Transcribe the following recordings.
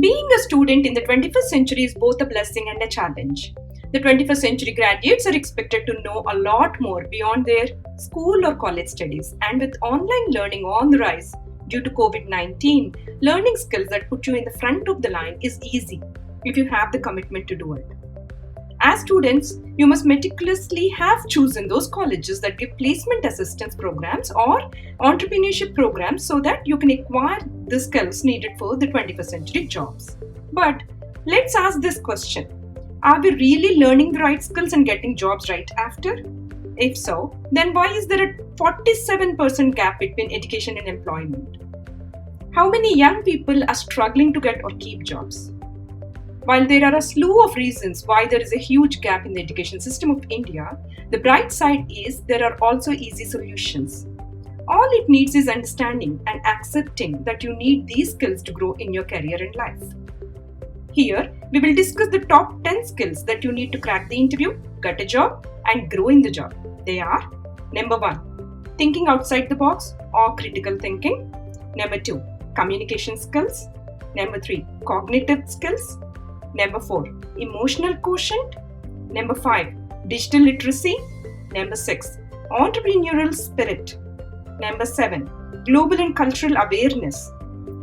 Being a student in the 21st century is both a blessing and a challenge. The 21st century graduates are expected to know a lot more beyond their school or college studies, and with online learning on the rise due to COVID-19, learning skills that put you in the front of the line is easy if you have the commitment to do it. As students, you must meticulously have chosen those colleges that give placement assistance programs or entrepreneurship programs so that you can acquire the skills needed for the 21st century jobs. But let's ask this question. Are we really learning the right skills and getting jobs right after? If so, then why is there a 47% gap between education and employment? How many young people are struggling to get or keep jobs? While there are a slew of reasons why there is a huge gap in the education system of India, the bright side is there are also easy solutions. All it needs is understanding and accepting that you need these skills to grow in your career and life. Here, we will discuss the top 10 skills that you need to crack the interview, get a job, and grow in the job. They are: Number 1, thinking outside the box or critical thinking. Number 2, communication skills. Number 3, cognitive skills. Number 4, emotional quotient. Number 5, digital literacy. Number 6, entrepreneurial spirit. Number 7, global and cultural awareness.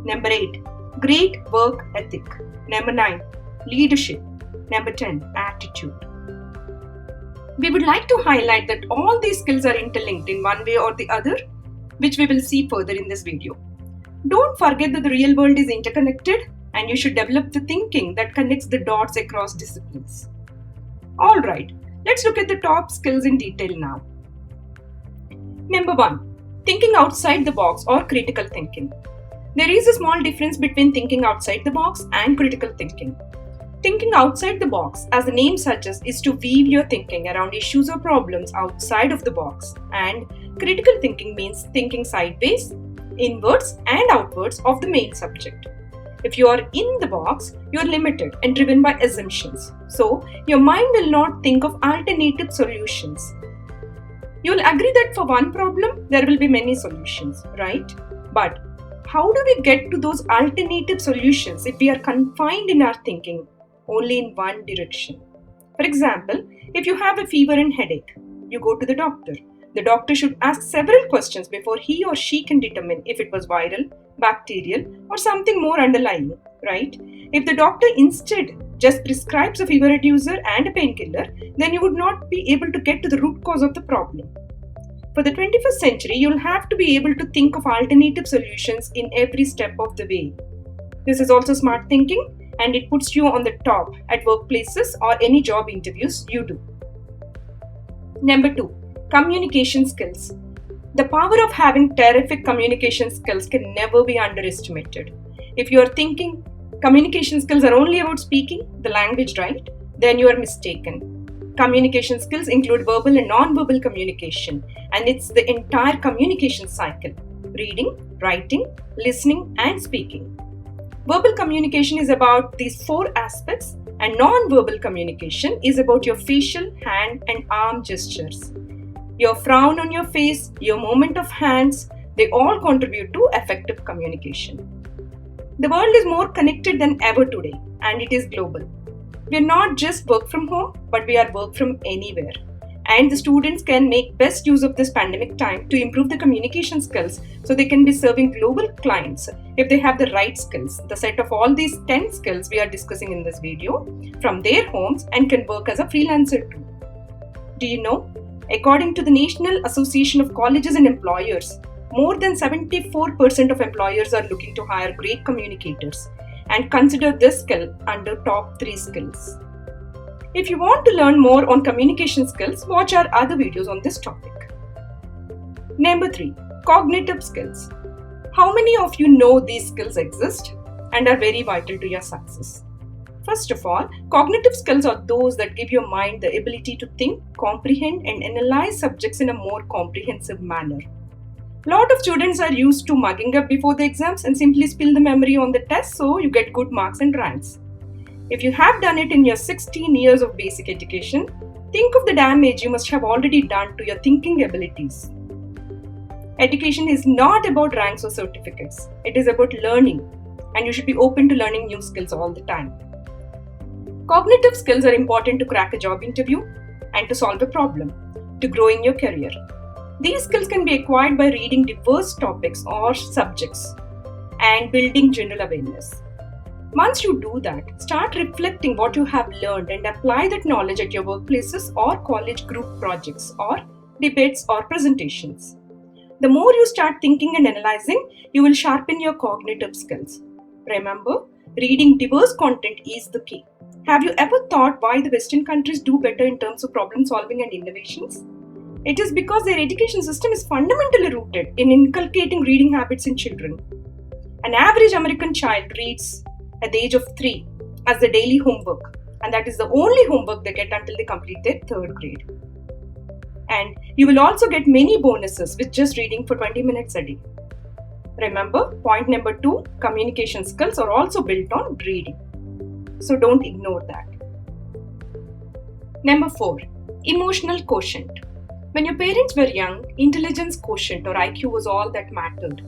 Number 8, great work ethic. Number 9, leadership. Number 10, attitude. We would like to highlight that all these skills are interlinked in one way or the other, which we will see further in this video. Don't forget that the real world is interconnected, and you should develop the thinking that connects the dots across disciplines. Alright, let's look at the top skills in detail now. Number 1, thinking outside the box or critical thinking. There is a small difference between thinking outside the box and critical thinking. Thinking outside the box, as the name suggests, is to weave your thinking around issues or problems outside of the box, and critical thinking means thinking sideways, inwards, and outwards of the main subject. If you are in the box, you are limited and driven by assumptions. So, your mind will not think of alternative solutions. You will agree that for one problem, there will be many solutions, right? But how do we get to those alternative solutions if we are confined in our thinking only in one direction? For example, if you have a fever and headache, you go to the doctor. The doctor should ask several questions before he or she can determine if it was viral, bacterial, or something more underlying, right? If the doctor instead just prescribes a fever reducer and a painkiller, then you would not be able to get to the root cause of the problem. For the 21st century, you'll have to be able to think of alternative solutions in every step of the way. This is also smart thinking, and it puts you on the top at workplaces or any job interviews you do. Number 2, communication skills. The power of having terrific communication skills can never be underestimated. If you are thinking communication skills are only about speaking the language right, then you are mistaken. Communication skills include verbal and non-verbal communication, and it's the entire communication cycle: reading, writing, listening, and speaking. Verbal communication is about these 4 aspects, and non-verbal communication is about your facial, hand, and arm gestures. Your frown on your face, your movement of hands, they all contribute to effective communication. The world is more connected than ever today, and it is global. We are not just work from home, but we are work from anywhere. And the students can make best use of this pandemic time to improve the communication skills so they can be serving global clients if they have the right skills, the set of all these 10 skills we are discussing in this video, from their homes, and can work as a freelancer too. Do you know? According to the National Association of Colleges and Employers, more than 74% of employers are looking to hire great communicators and consider this skill under top 3 skills. If you want to learn more on communication skills, watch our other videos on this topic. Number 3, cognitive skills. How many of you know these skills exist and are very vital to your success? First of all, cognitive skills are those that give your mind the ability to think, comprehend, and analyze subjects in a more comprehensive manner. A lot of students are used to mugging up before the exams and simply spill the memory on the test so you get good marks and ranks. If you have done it in your 16 years of basic education, think of the damage you must have already done to your thinking abilities. Education is not about ranks or certificates. It is about learning. and you should be open to learning new skills all the time. Cognitive skills are important to crack a job interview and to solve a problem, to grow in your career. These skills can be acquired by reading diverse topics or subjects and building general awareness. Once you do that, start reflecting what you have learned and apply that knowledge at your workplaces or college group projects or debates or presentations. The more you start thinking and analyzing, you will sharpen your cognitive skills. Remember, reading diverse content is the key. Have you ever thought why the Western countries do better in terms of problem solving and innovations? It is because their education system is fundamentally rooted in inculcating reading habits in children. An average American child reads at the age of 3 as the daily homework, and that is the only homework they get until they complete their 3rd grade. And you will also get many bonuses with just reading for 20 minutes a day. Remember, point number 2, communication skills are also built on reading. So don't ignore that. Number 4, emotional quotient. When your parents were young, intelligence quotient or IQ was all that mattered.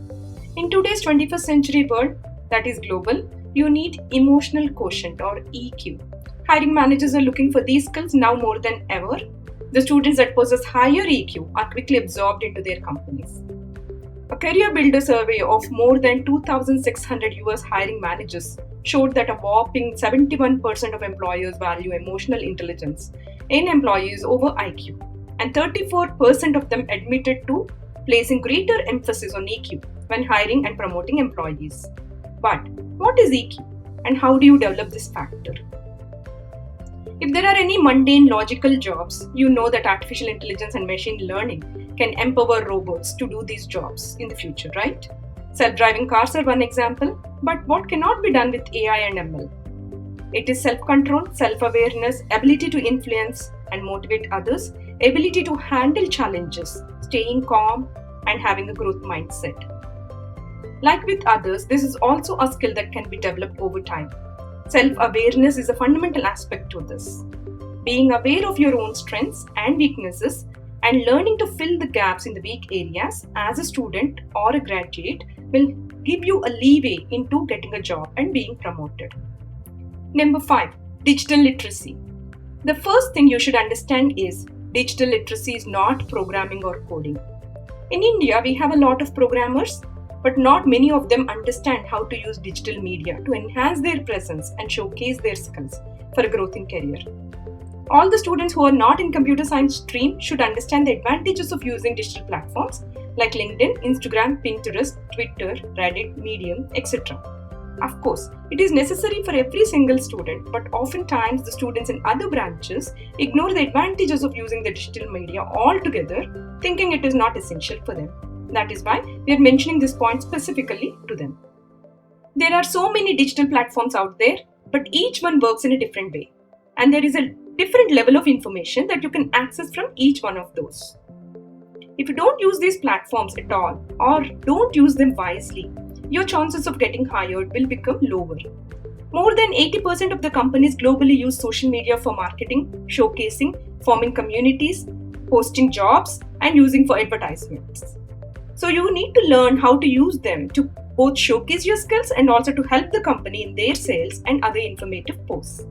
In today's 21st century world, that is global, you need emotional quotient or EQ. Hiring managers are looking for these skills now more than ever. The students that possess higher EQ are quickly absorbed into their companies. A Career Builder survey of more than 2,600 US hiring managers showed that a whopping 71% of employers value emotional intelligence in employees over IQ, and 34% of them admitted to placing greater emphasis on EQ when hiring and promoting employees. But what is EQ and how do you develop this factor? If there are any mundane logical jobs, you know that artificial intelligence and machine learning can empower robots to do these jobs in the future, right? Self-driving cars are one example, but what cannot be done with AI and ML? It is self-control, self-awareness, ability to influence and motivate others, ability to handle challenges, staying calm, and having a growth mindset. Like with others, this is also a skill that can be developed over time. Self-awareness is a fundamental aspect to this. Being aware of your own strengths and weaknesses and learning to fill the gaps in the weak areas as a student or a graduate will give you a leeway into getting a job and being promoted. Number 5, digital literacy. The first thing you should understand is digital literacy is not programming or coding. In India, we have a lot of programmers, but not many of them understand how to use digital media to enhance their presence and showcase their skills for a growth in career. All the students who are not in computer science stream should understand the advantages of using digital platforms like LinkedIn, Instagram, Pinterest, Twitter, Reddit, Medium, etc. Of course, it is necessary for every single student, but oftentimes the students in other branches ignore the advantages of using the digital media altogether, thinking it is not essential for them. That is why we are mentioning this point specifically to them. There are so many digital platforms out there, but each one works in a different way. And there is a different level of information that you can access from each one of those. If you don't use these platforms at all or don't use them wisely, your chances of getting hired will become lower. More than 80% of the companies globally use social media for marketing, showcasing, forming communities, posting jobs, and using for advertisements. So you need to learn how to use them to both showcase your skills and also to help the company in their sales and other informative posts.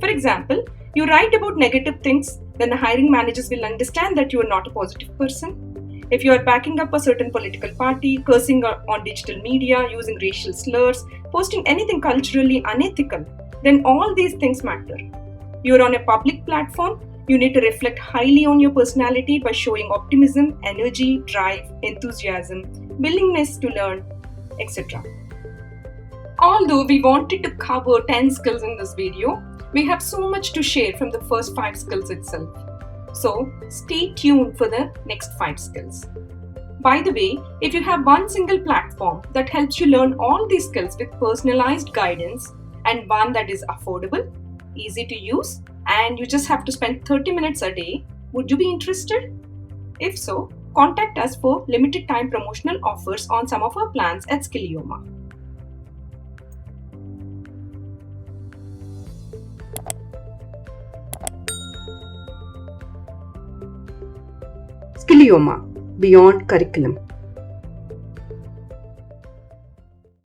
For example, you write about negative things, then the hiring managers will understand that you are not a positive person. If you are backing up a certain political party, cursing on digital media, using racial slurs, posting anything culturally unethical, then all these things matter. You are on a public platform. You need to reflect highly on your personality by showing optimism, energy, drive, enthusiasm, willingness to learn, etc. Although we wanted to cover 10 skills in this video, we have so much to share from the first 5 skills itself. So stay tuned for the next 5 skills. By the way, if you have one single platform that helps you learn all these skills with personalized guidance and one that is affordable, easy to use, and you just have to spend 30 minutes a day, would you be interested? If so, contact us for limited time promotional offers on some of our plans at Skillioma. Skillioma, Beyond Curriculum.